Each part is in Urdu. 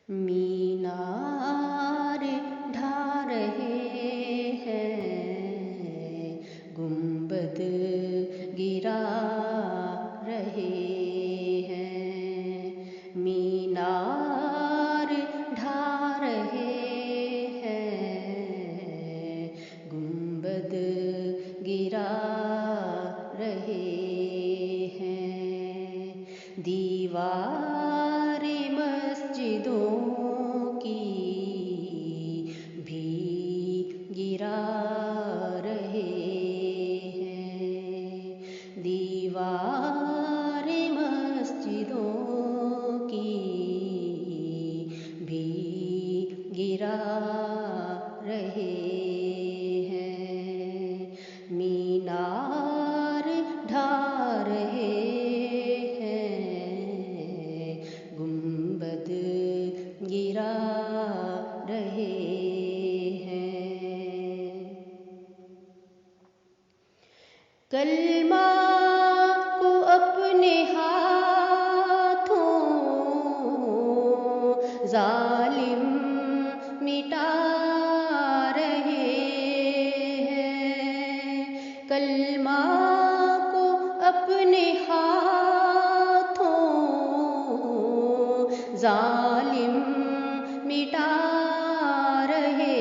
مینار ڈھا رہے ہیں، گنبد گرا رہے ہیں، مینار ڈھا رہے ہیں، گنبد گرا رہے ہیں، دیوار مسجدوں کی بھی گرا رہے ہیں، دیوار مسجدوں کی بھی گرا رہے ہیں، مینار ڈھا رہے ہیں، گنبد گرا رہے ہیں، کلمہ کو اپنے ہاتھوں ظالم مٹا رہے ہیں، کلمہ کو اپنے ہاتھوں ظالم مٹا رہے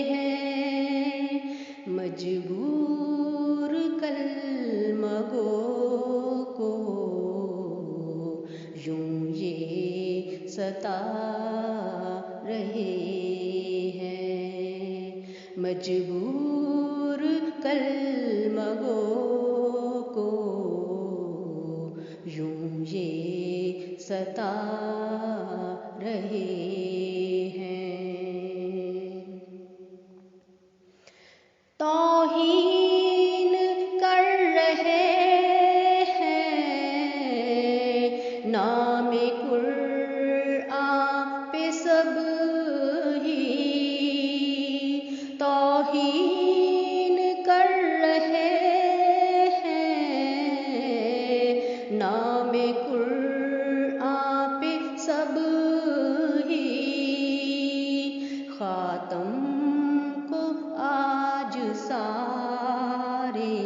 ہیں، مجبور کلمہ گو کو یوں یہ ستا رہے ہیں، مجبور کلمہ گو کو یوں یہ ستا رہے ہیں، توہین کر رہے ہیں، نام قرآن پہ سب ہی توہین کر رہے ہیں، نام قرآن پہ سب ہی خاتم کو آج سارے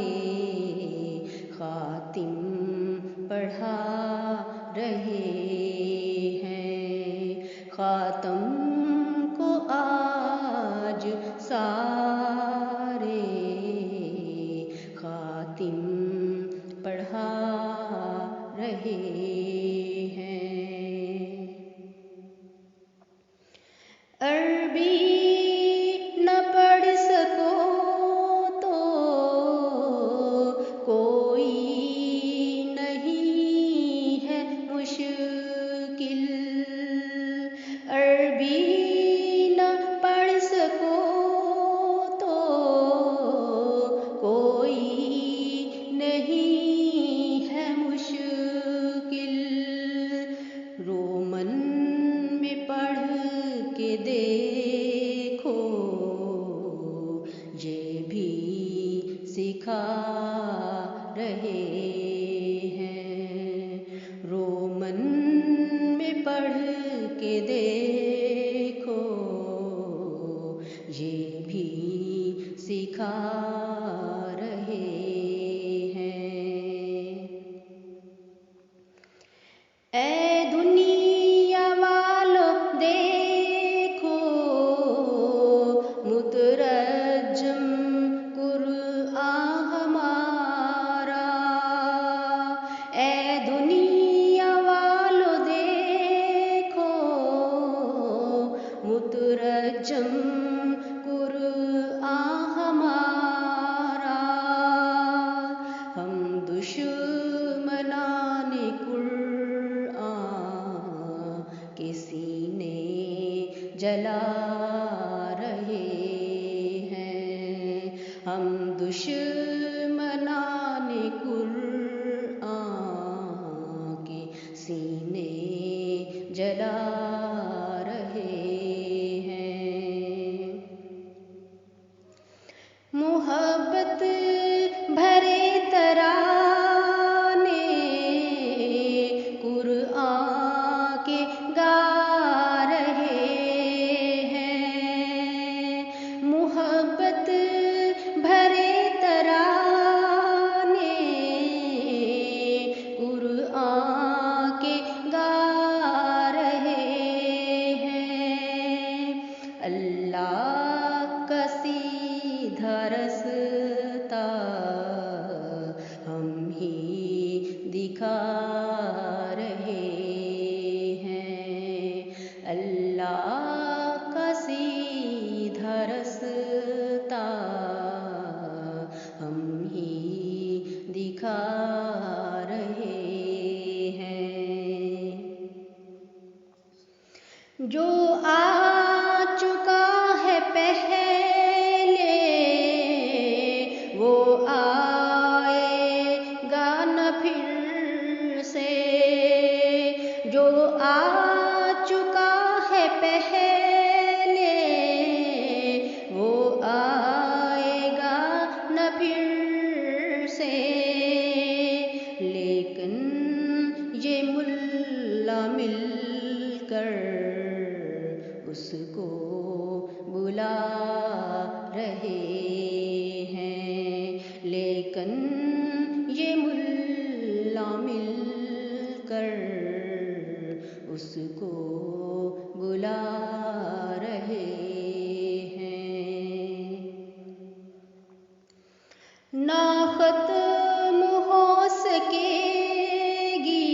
خاتم پڑھا رہے ہیں، خاتم کو آج سارے خاتم پڑھا رہے ہیں، عربی نہ پڑھ سکو تو کوئی نہیں ہے مشکل، عربی نہ پڑھ سکو تو کوئی نہیں ہے مشکل، رومن میں پڑھ کے دیکھو یہ بھی سکھا رہے ہیں، رومن میں پڑھ کے دیکھو یہ بھی سکھا رہے ہیں، اے دنیا والوں دیکھو مترجم قرآن ہمارا، اے دنیا والوں دیکھو مترجم قرآن ہمارا، ہم دشمنان قرآن کے سینے جلا رہے ہیں، ہم دشمنان قرآن کے سینے جلا رہے ہیں، محبت بھرے ترانے قرآن کے گا جو آ چکا ہے پہلے وہ آئے گا نہ پھر سے، جو آ چکا ہے پہلے وہ آئے گا نہ پھر سے، لیکن یہ ملا مل کر اس کو بلا رہے ہیں، لیکن یہ ملا مل کر اس کو بلا رہے ہیں۔ نہ ختم ہو سکے گی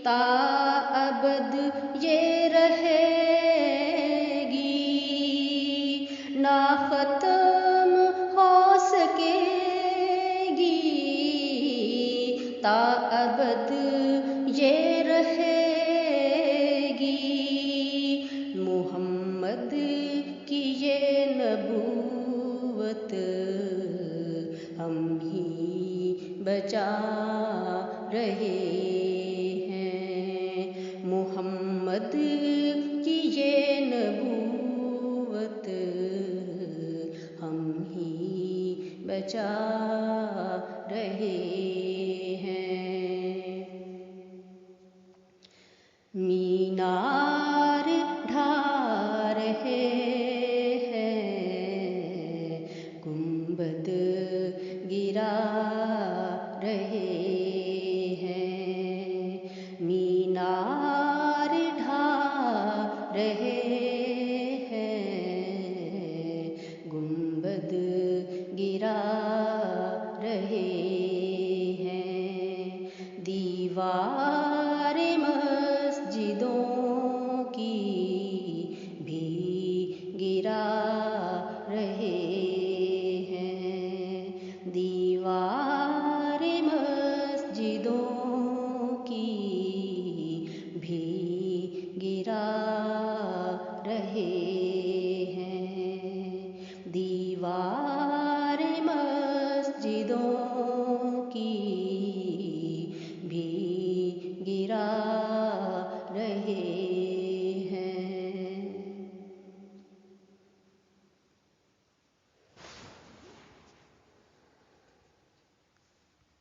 تا ابد یہ رہے گی، نہ ختم ہو سکے گی تا ابد یہ رہے گی، محمد کی یہ نبوت ہم ہی بچا رہے ہیں، محمد کی یہ نبوت ہم ہی بچا رہے ہیں۔ مینار